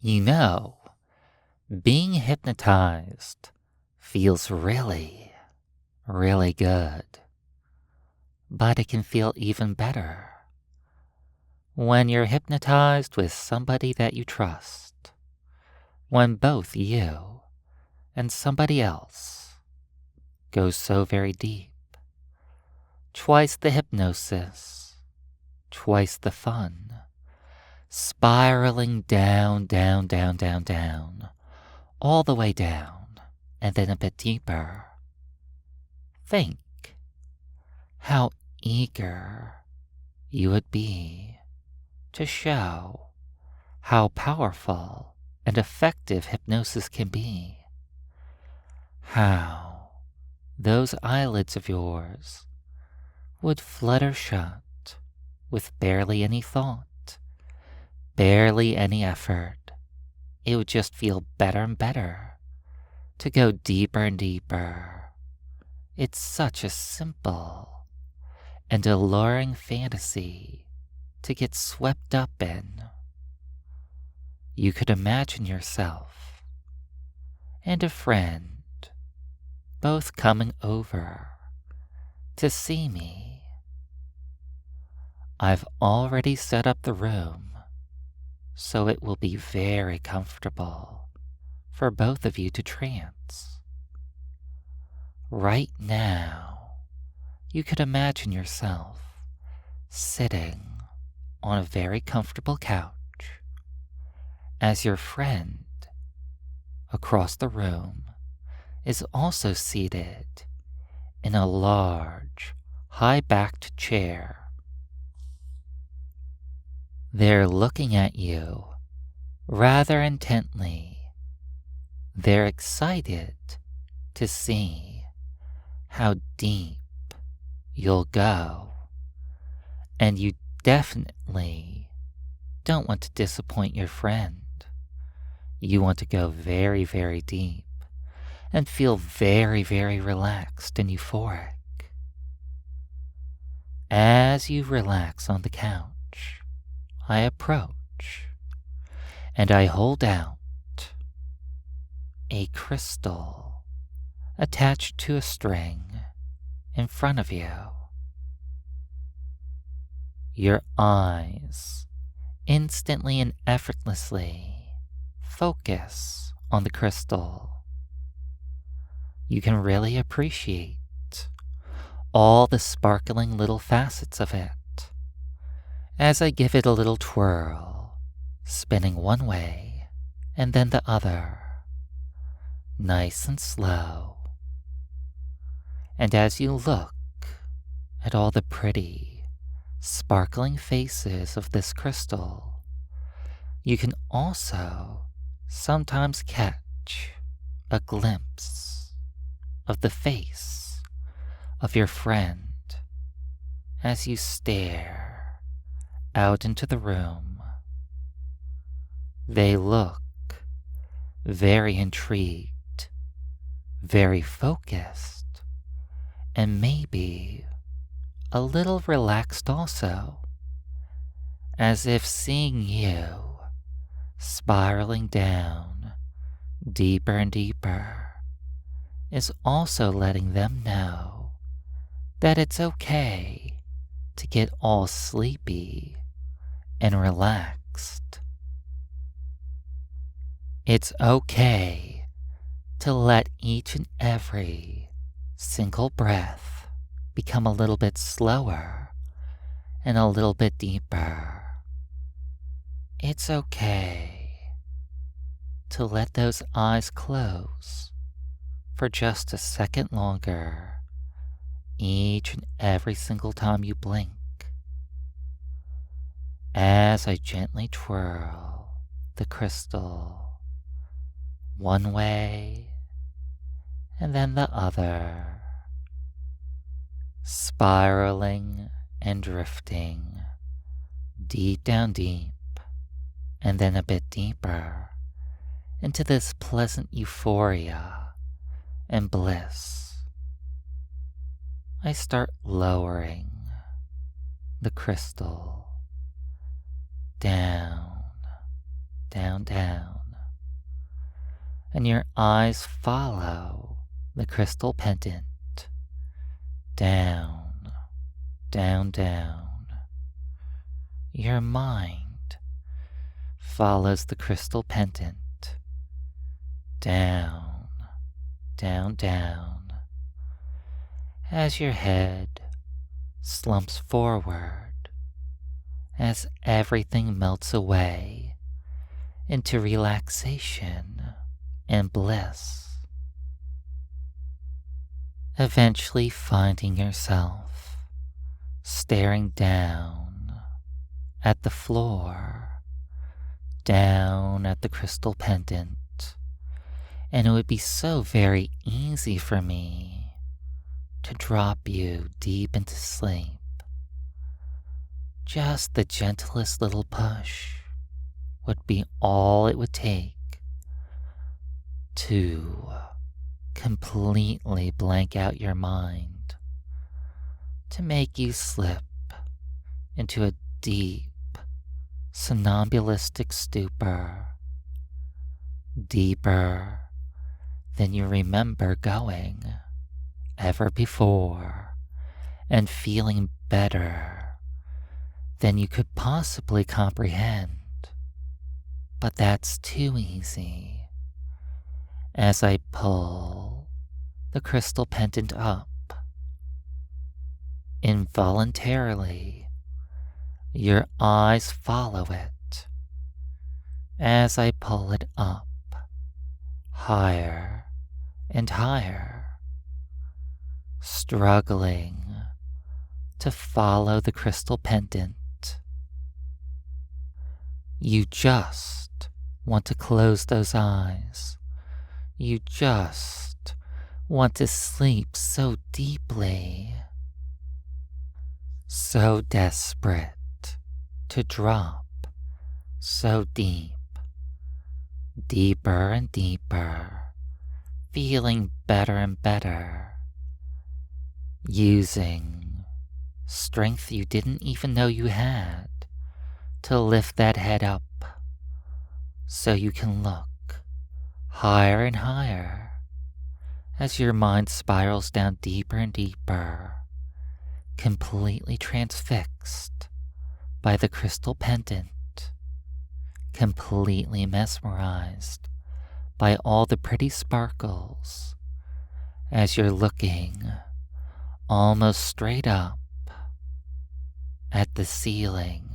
You know, being hypnotized feels really, really good. But it can feel even better when you're hypnotized with somebody that you trust, when both you and somebody else go so very deep. Twice the hypnosis, twice the fun, spiraling down, down, down, down, down, all the way down, and then a bit deeper. Think how eager you would be to show how powerful and effective hypnosis can be. How those eyelids of yours would flutter shut with barely any thought, barely any effort. It would just feel better and better to go deeper and deeper. It's such a simple and alluring fantasy to get swept up in. You could imagine yourself and a friend both coming over to see me. I've already set up the room so it will be very comfortable for both of you to trance. Right now, you could imagine yourself sitting on a very comfortable couch as your friend across the room is also seated in a large, high-backed chair. They're looking at you rather intently. They're excited to see how deep you'll go, and you definitely don't want to disappoint your friend. You want to go very, very deep and feel very, very relaxed and euphoric. As you relax on the couch, I approach and I hold out a crystal attached to a string in front of you. Your eyes instantly and effortlessly focus on the crystal. You can really appreciate all the sparkling little facets of it as I give it a little twirl, spinning one way and then the other, nice and slow. And as you look at all the pretty, sparkling faces of this crystal, you can also sometimes catch a glimpse of the face of your friend as you stare out into the room. They look very intrigued, very focused, and maybe a little relaxed also, as if seeing you spiraling down deeper and deeper is also letting them know that it's okay to get all sleepy and relaxed. It's okay to let each and every single breath become a little bit slower and a little bit deeper. It's okay to let those eyes close for just a second longer each and every single time you blink. As I gently twirl the crystal one way and then the other, spiraling and drifting deep down deep and then a bit deeper into this pleasant euphoria and bliss. I start lowering the crystal down, down, down. And your eyes follow the crystal pendant. Down, down, down. Your mind follows the crystal pendant. Down, down, down. As your head slumps forward, as everything melts away into relaxation and bliss. Eventually finding yourself staring down at the floor, down at the crystal pendant, and it would be so very easy for me to drop you deep into sleep. Just the gentlest little push would be all it would take to completely blank out your mind, to make you slip into a deep, somnambulistic stupor, deeper than you remember going ever before, and feeling better than you could possibly comprehend. But that's too easy. As I pull the crystal pendant up, involuntarily, your eyes follow it as I pull it up, higher and higher, struggling to follow the crystal pendant. You just want to close those eyes. You just want to sleep so deeply, so desperate to drop so deep, deeper and deeper, feeling better and better, using strength you didn't even know you had to lift that head up so you can look higher and higher as your mind spirals down deeper and deeper, completely transfixed by the crystal pendant, completely mesmerized by all the pretty sparkles as you're looking almost straight up at the ceiling,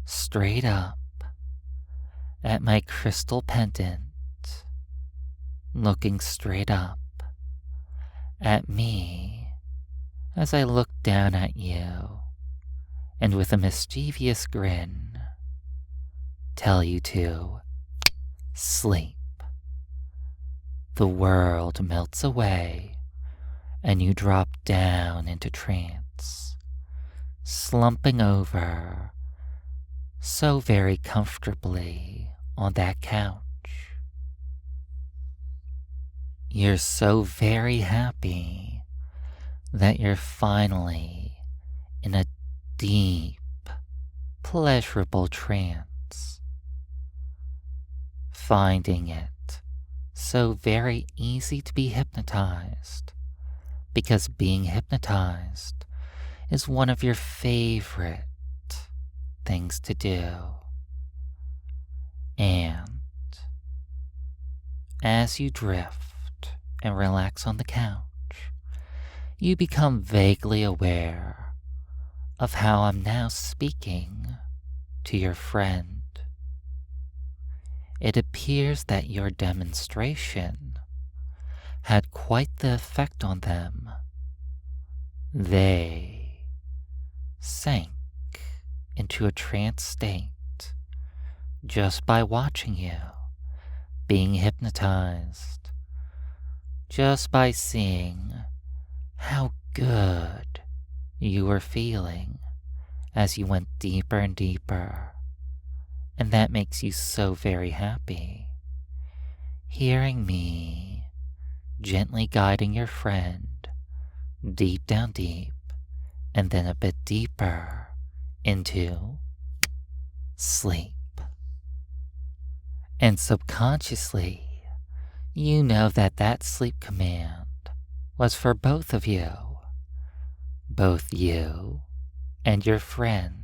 straight up at my crystal pendant, looking straight up at me as I look down at you, and with a mischievous grin, tell you to sleep. The world melts away, and you drop down into trance, slumping over so very comfortably on that couch. You're so very happy that you're finally in a deep, pleasurable trance, finding it so very easy to be hypnotized, because being hypnotized is one of your favorite things to do. And as you drift and relax on the couch, you become vaguely aware of how I'm now speaking to your friend. It appears that your demonstration had quite the effect on them. They sank into a trance state just by watching you being hypnotized, just by seeing how good you were feeling as you went deeper and deeper. And that makes you so very happy, hearing me gently guiding your friend deep down deep, and then a bit deeper into sleep. And subconsciously, you know that that sleep command was for both of you. Both you and your friend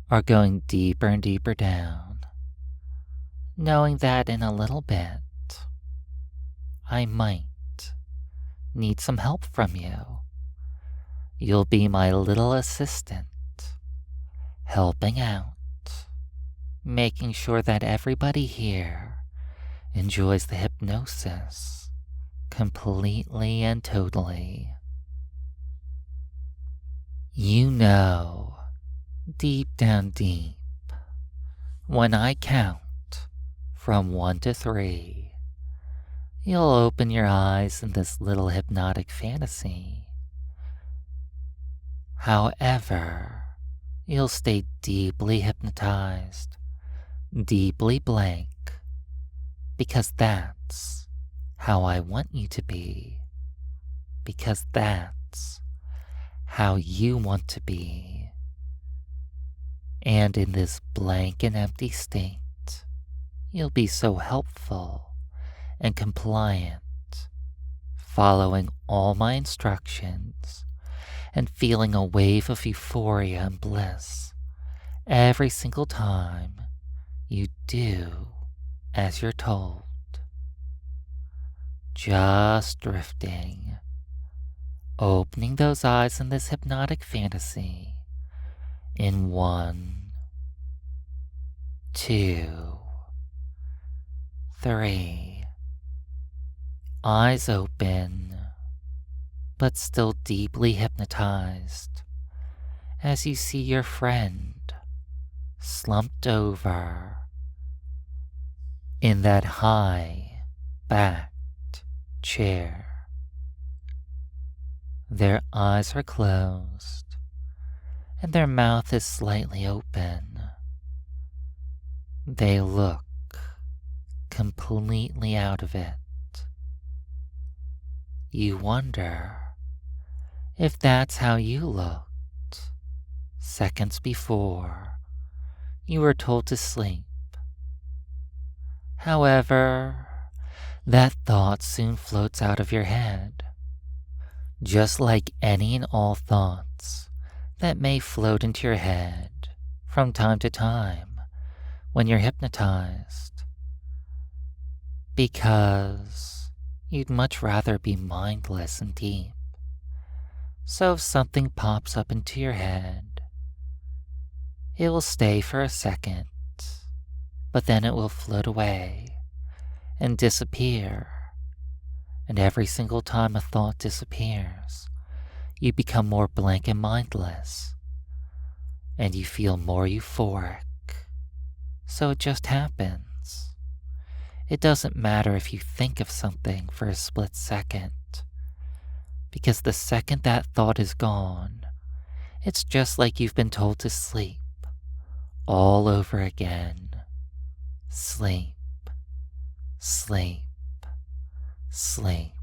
are going deeper and deeper down, knowing that in a little bit, I might need some help from you. You'll be my little assistant, helping out, making sure that everybody here enjoys the hypnosis completely and totally. You know, deep down deep, when I count from 1 to 3, you'll open your eyes in this little hypnotic fantasy. However, you'll stay deeply hypnotized, deeply blank, because that's how I want you to be, because that's how you want to be. And in this blank and empty state, you'll be so helpful and compliant, following all my instructions and feeling a wave of euphoria and bliss every single time you do as you're told. Just drifting, opening those eyes in this hypnotic fantasy in 1, 2, 3. Eyes open, but still deeply hypnotized as you see your friend slumped over in that high-backed chair. Their eyes are closed and their mouth is slightly open. They look completely out of it. You wonder if that's how you looked seconds before you were told to sleep. However, that thought soon floats out of your head, just like any and all thoughts that may float into your head from time to time when you're hypnotized, because you'd much rather be mindless and deep. So if something pops up into your head, it will stay for a second, but then it will float away and disappear. And every single time a thought disappears, you become more blank and mindless, and you feel more euphoric. So it just happens. It doesn't matter if you think of something for a split second, because the second that thought is gone, it's just like you've been told to sleep all over again. Sleep, sleep, sleep.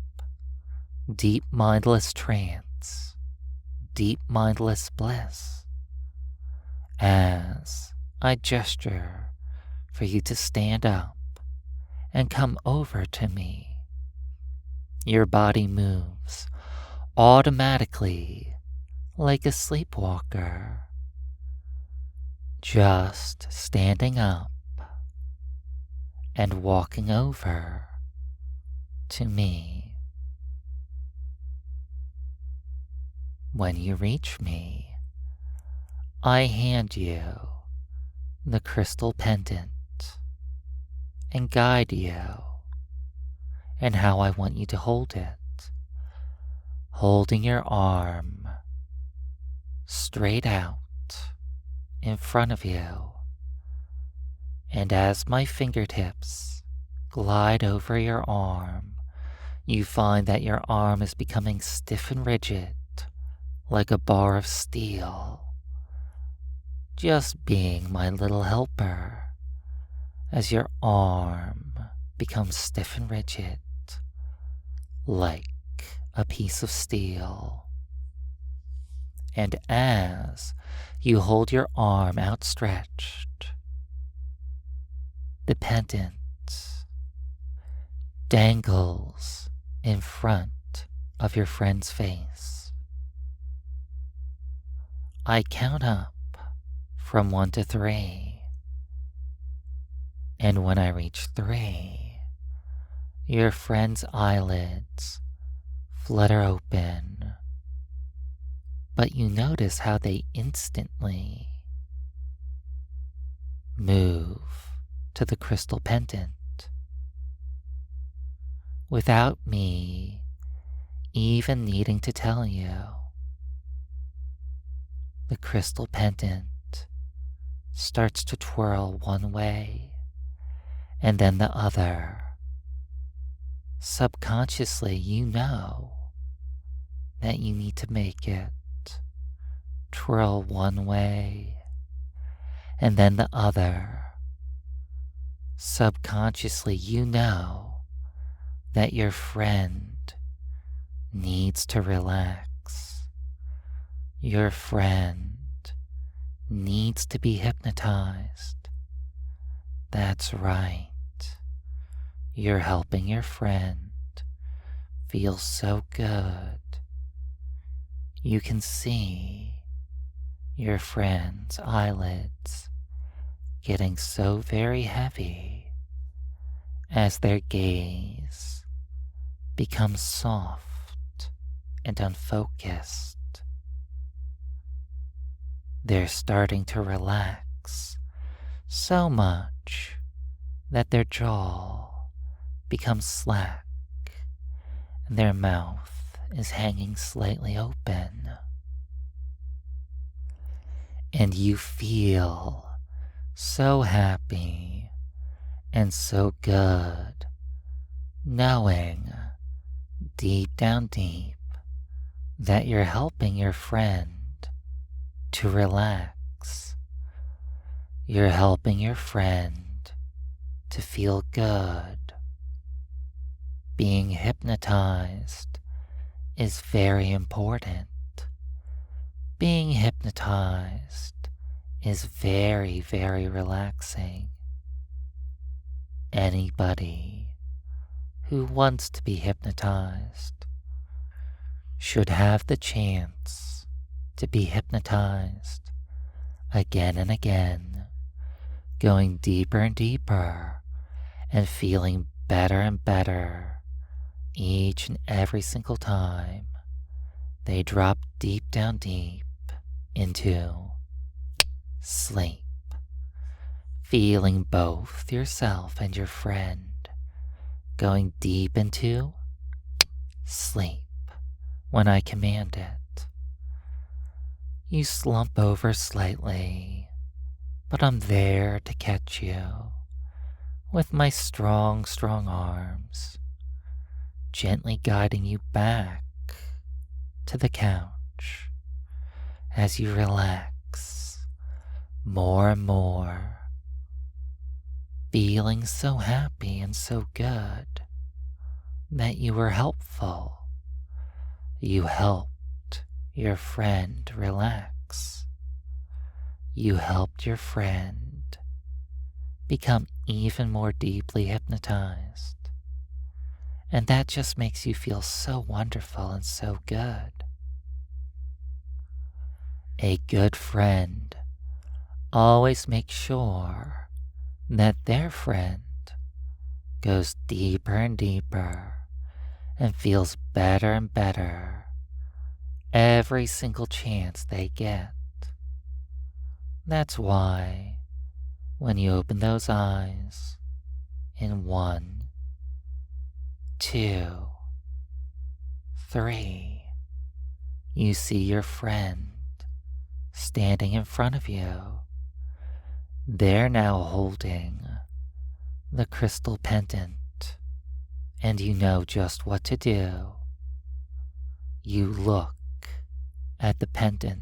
Deep mindless trance, deep mindless bliss. As I gesture for you to stand up and come over to me, your body moves automatically like a sleepwalker, just standing up and walking over to me. When you reach me, I hand you the crystal pendant and guide you in how I want you to hold it, holding your arm straight out in front of you. And as my fingertips glide over your arm, you find that your arm is becoming stiff and rigid, like a bar of steel. Just being my little helper as your arm becomes stiff and rigid, like a piece of steel. And as you hold your arm outstretched, The pendant dangles in front of your friend's face. I count up from 1 to 3, and when I reach 3, your friend's eyelids flutter open, but you notice how they instantly move to the crystal pendant without me even needing to tell you. The crystal pendant starts to twirl one way and then the other. Subconsciously, you know that you need to make it twirl one way and then the other. Subconsciously, you know that your friend needs to relax. Your friend needs to be hypnotized. That's right. You're helping your friend feel so good. You can see your friend's eyelids getting so very heavy as their gaze becomes soft and unfocused. They're starting to relax so much that their jaw becomes slack and their mouth is hanging slightly open. And you feel so happy and so good knowing deep down deep that you're helping your friend to relax. You're helping your friend to feel good. Being hypnotized is very important. Being hypnotized is very, very relaxing. Anybody who wants to be hypnotized should have the chance to be hypnotized again and again, going deeper and deeper and feeling better and better each and every single time they drop deep down deep into sleep, feeling both yourself and your friend going deep into sleep when I command it. You slump over slightly, but I'm there to catch you with my strong, strong arms, gently guiding you back to the couch as you relax more and more, feeling so happy and so good that you were helpful. You helped your friend relax. You helped your friend become even more deeply hypnotized. And that just makes you feel so wonderful and so good. A good friend always makes sure that their friend goes deeper and deeper and feels better and better every single chance they get. That's why when you open those eyes in 1, 2, 3, you see your friend standing in front of you. They're now holding the crystal pendant, and you know just what to do. You look at the pendant.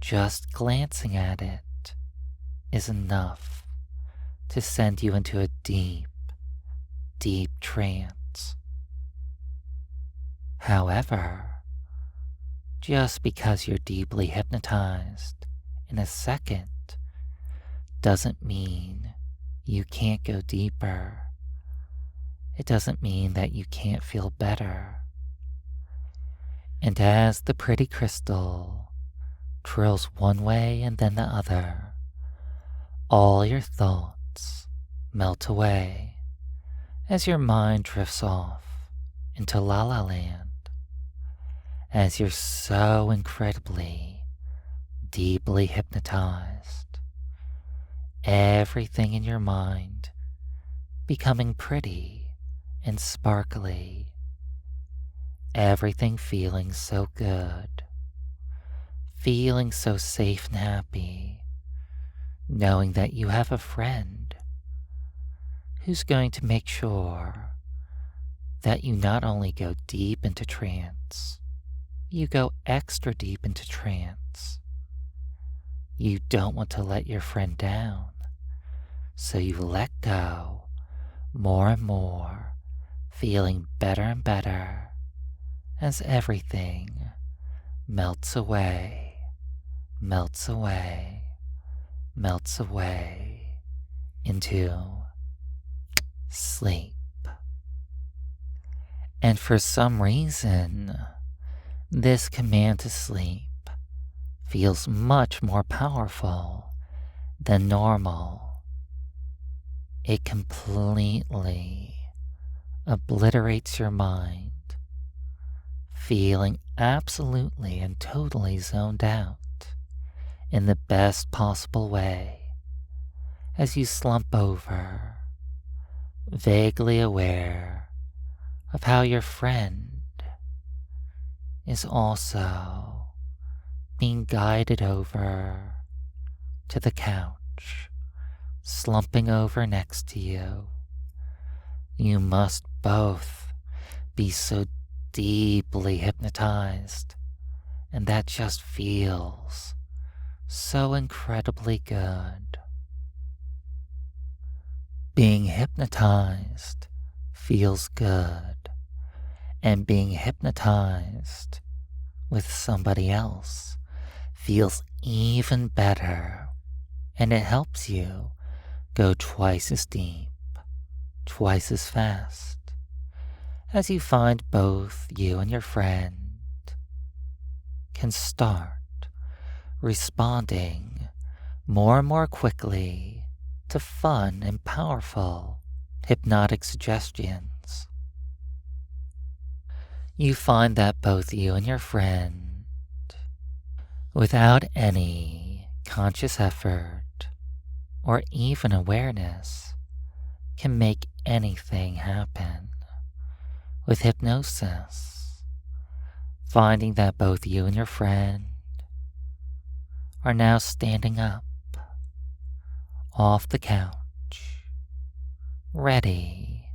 Just glancing at it is enough to send you into a deep, deep trance. However, just because you're deeply hypnotized in a second doesn't mean you can't go deeper. It doesn't mean that you can't feel better. And as the pretty crystal trills one way and then the other, all your thoughts melt away as your mind drifts off into La La Land, as you're so incredibly, deeply hypnotized. Everything in your mind becoming pretty and sparkly. Everything feeling so good. Feeling so safe and happy. Knowing that you have a friend who's going to make sure that you not only go deep into trance, you go extra deep into trance. You don't want to let your friend down, so you let go more and more, feeling better and better as everything melts away, melts away, melts away into sleep. And for some reason, this command to sleep feels much more powerful than normal. It completely obliterates your mind, feeling absolutely and totally zoned out in the best possible way as you slump over, vaguely aware of how your friend is also being guided over to the couch, slumping over next to you. You must both be so deeply hypnotized, and that just feels so incredibly good. Being hypnotized feels good, and being hypnotized with somebody else feels even better, and it helps you go twice as deep, twice as fast, as you find both you and your friend can start responding more and more quickly to fun and powerful hypnotic suggestions. You find that both you and your friend, without any conscious effort or even awareness, can make anything happen with hypnosis. Finding that both you and your friend are now standing up off the couch, ready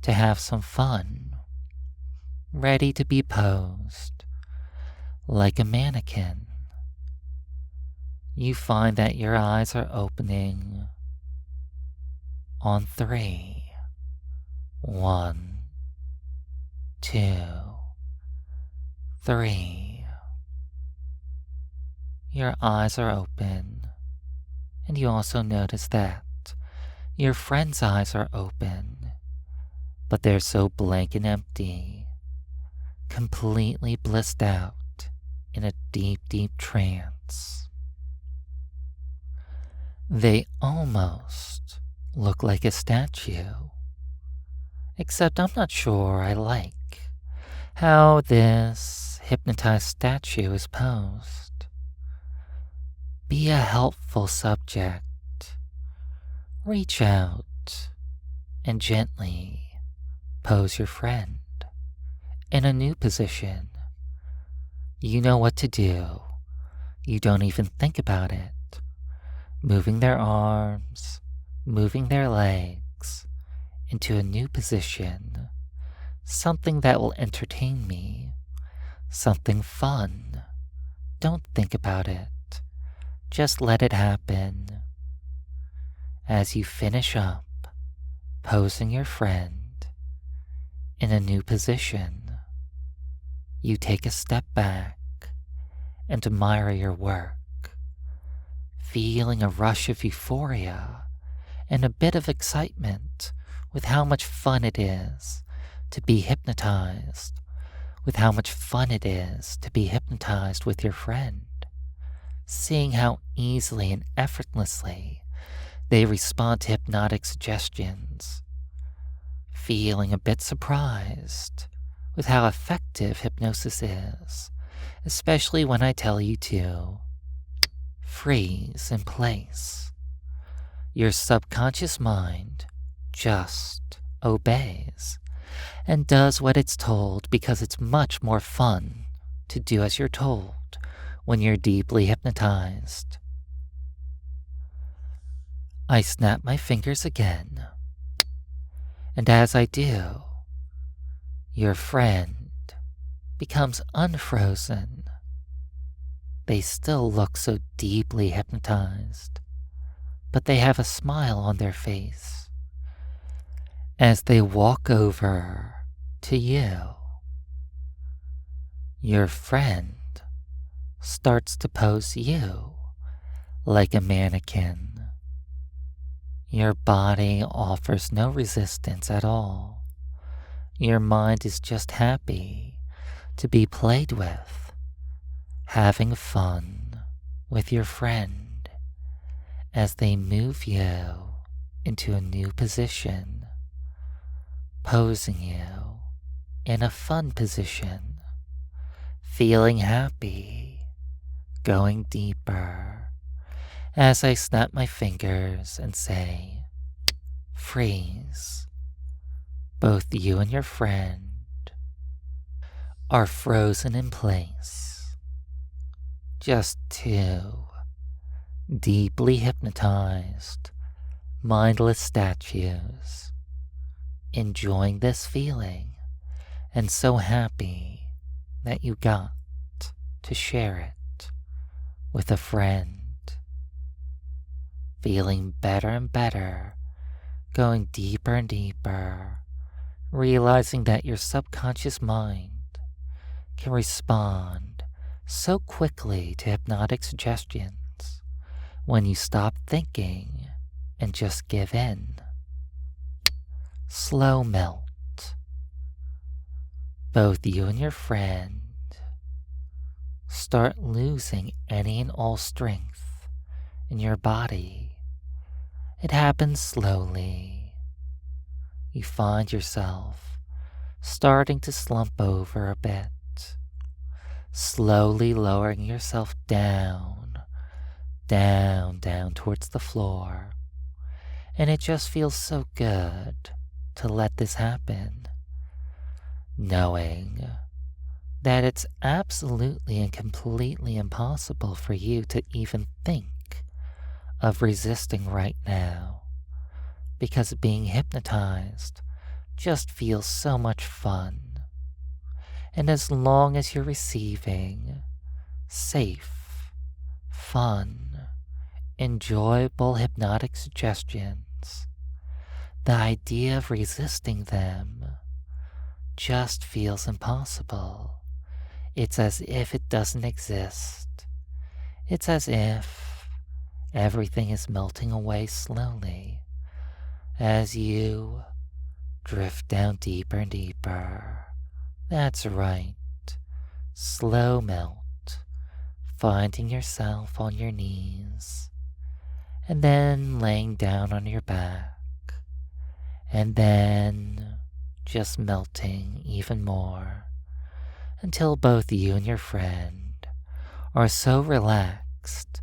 to have some fun, ready to be posed like a mannequin. You find that your eyes are opening on 3. 1, 2, 3. Your eyes are open, and you also notice that your friend's eyes are open, but they're so blank and empty, completely blissed out in a deep, deep trance. They almost look like a statue, except I'm not sure I like how this hypnotized statue is posed. Be a helpful subject. Reach out and gently pose your friend in a new position. You know what to do. You don't even think about it. Moving their arms, moving their legs into a new position. Something that will entertain me. Something fun. Don't think about it. Just let it happen. As you finish up posing your friend in a new position, you take a step back and admire your work, feeling a rush of euphoria and a bit of excitement with how much fun it is to be hypnotized, with how much fun it is to be hypnotized with your friend, seeing how easily and effortlessly they respond to hypnotic suggestions, feeling a bit surprised with how effective hypnosis is, especially when I tell you to freeze in place. Your subconscious mind just obeys and does what it's told because it's much more fun to do as you're told when you're deeply hypnotized. I snap my fingers again, and as I do, your friend becomes unfrozen. They still look so deeply hypnotized, but they have a smile on their face as they walk over to you. Your friend starts to pose you like a mannequin. Your body offers no resistance at all. Your mind is just happy to be played with, having fun with your friend as they move you into a new position, posing you in a fun position, feeling happy, going deeper as I snap my fingers and say, freeze. Both you and your friend are frozen in place. Just two deeply hypnotized, mindless statues, enjoying this feeling and so happy that you got to share it with a friend. Feeling better and better, going deeper and deeper, realizing that your subconscious mind can respond so quickly to hypnotic suggestions when you stop thinking and just give in. Slow melt. Both you and your friend start losing any and all strength in your body. It happens slowly. You find yourself starting to slump over a bit, slowly lowering yourself down towards the floor. And it just feels so good to let this happen, knowing that it's absolutely and completely impossible for you to even think of resisting right now, because being hypnotized just feels so much fun. And as long as you're receiving safe, fun, enjoyable hypnotic suggestions, the idea of resisting them just feels impossible. It's as if it doesn't exist. It's as if everything is melting away slowly as you drift down deeper and deeper. That's right. Slow melt, finding yourself on your knees, and then laying down on your back, and then just melting even more until both you and your friend are so relaxed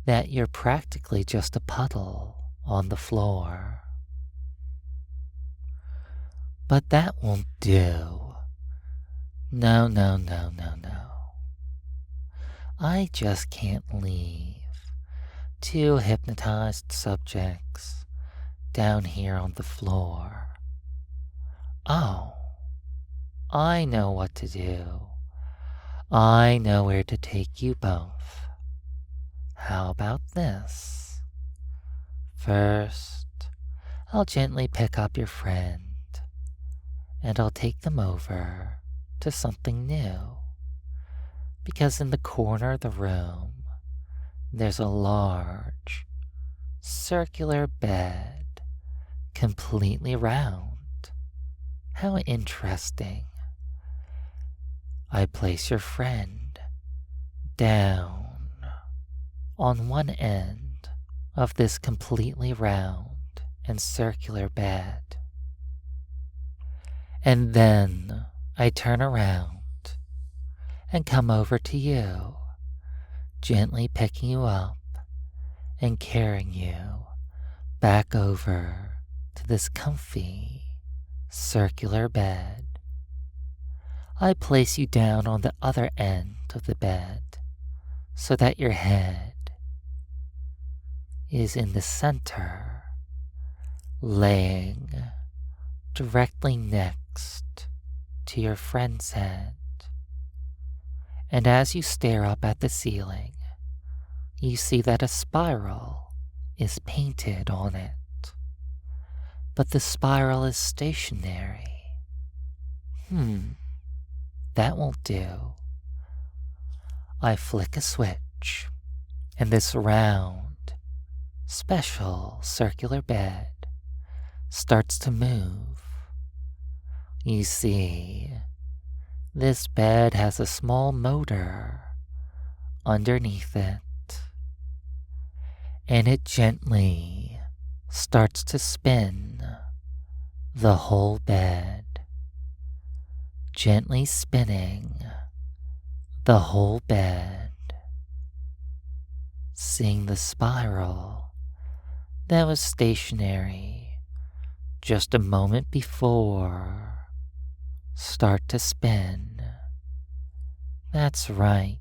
that you're practically just a puddle on the floor. But that won't do. No. I just can't leave two hypnotized subjects down here on the floor. Oh, I know what to do. I know where to take you both. How about this? First, I'll gently pick up your friend, and I'll take them over to something new, because in the corner of the room, there's a large, circular bed, completely round. How interesting. I place your friend down on one end of this completely round and circular bed. And then I turn around and come over to you, gently picking you up and carrying you back over to this comfy, circular bed. I place you down on the other end of the bed so that your head is in the center, laying directly next to your friend's head. And as you stare up at the ceiling, you see that a spiral is painted on it. But the spiral is stationary. That won't do. I flick a switch, and this round, special circular bed starts to move. You see, this bed has a small motor underneath it, and it gently starts to spin the whole bed, gently spinning the whole bed. Seeing the spiral that was stationary just a moment before start to spin. That's right.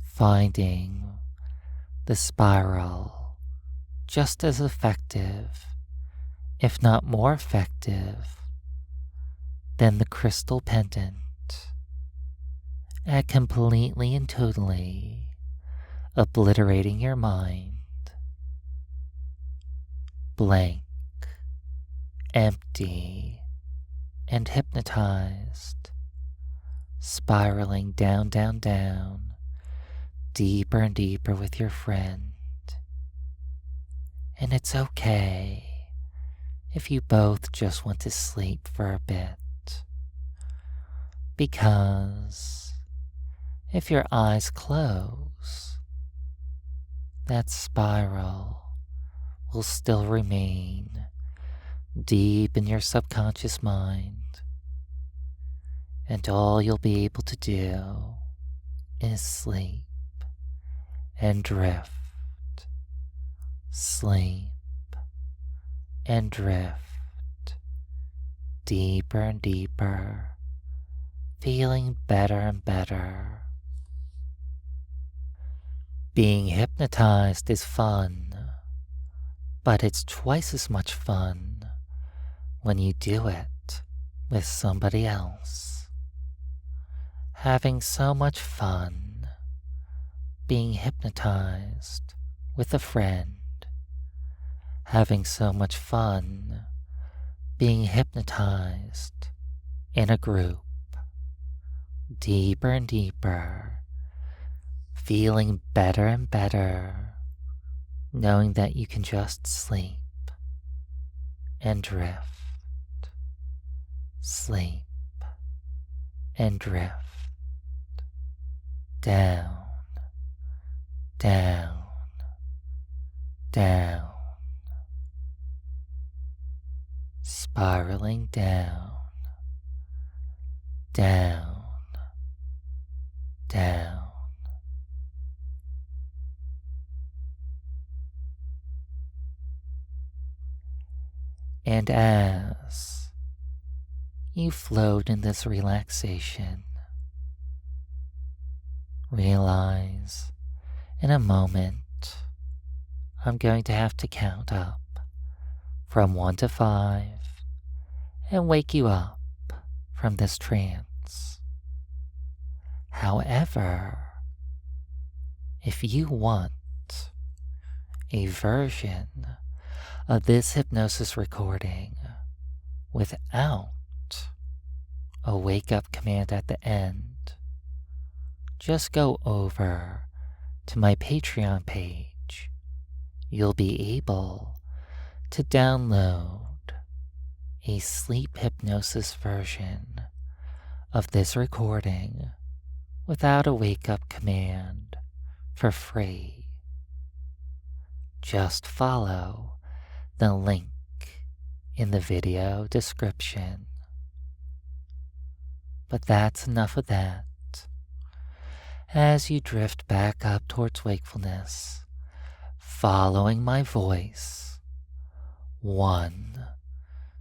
Finding the spiral just as effective, if not more effective, than the crystal pendant at completely and totally obliterating your mind. Blank, empty, and hypnotized, spiraling down, down, down, deeper and deeper with your friend. And it's okay if you both just want to sleep for a bit, because if your eyes close, that spiral will still remain deep in your subconscious mind, and all you'll be able to do is sleep and drift, sleep and drift, deeper and deeper, feeling better and better. Being hypnotized is fun, but it's twice as much fun when you do it with somebody else. Having so much fun being hypnotized with a friend, having so much fun being hypnotized in a group, deeper and deeper, feeling better and better, knowing that you can just sleep and drift, sleep and drift, down, down, down, spiraling down, down, down. And as you float in this relaxation, realize in a moment I'm going to have to count up from 1 to 5 and wake you up from this trance. However, if you want a version of this hypnosis recording without a wake up command at the end, just go over to my Patreon page, you'll be able to download a sleep hypnosis version of this recording without a wake-up command for free. Just follow the link in the video description. But that's enough of that. As you drift back up towards wakefulness, following my voice, 1,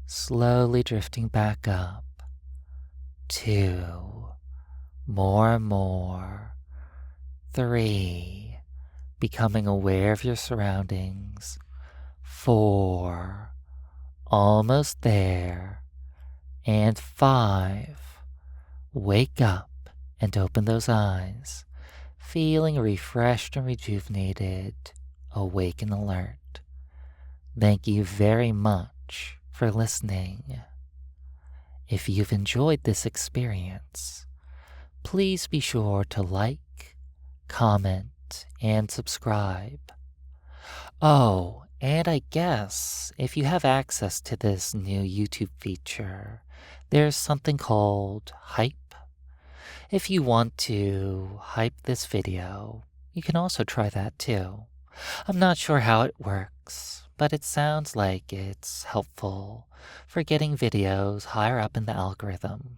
slowly drifting back up, 2, more and more, 3, becoming aware of your surroundings, 4, almost there, and 5, wake up and open those eyes, feeling refreshed and rejuvenated, awake and alert. Thank you very much for listening. If you've enjoyed this experience, please be sure to like, comment, and subscribe. Oh, and I guess if you have access to this new YouTube feature, there's something called Hype. If you want to hype this video, you can also try that too. I'm not sure how it works, but it sounds like it's helpful for getting videos higher up in the algorithm.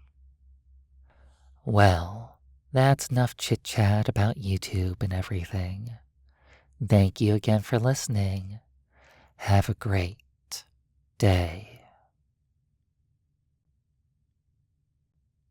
Well, that's enough chit-chat about YouTube and everything. Thank you again for listening. Have a great day.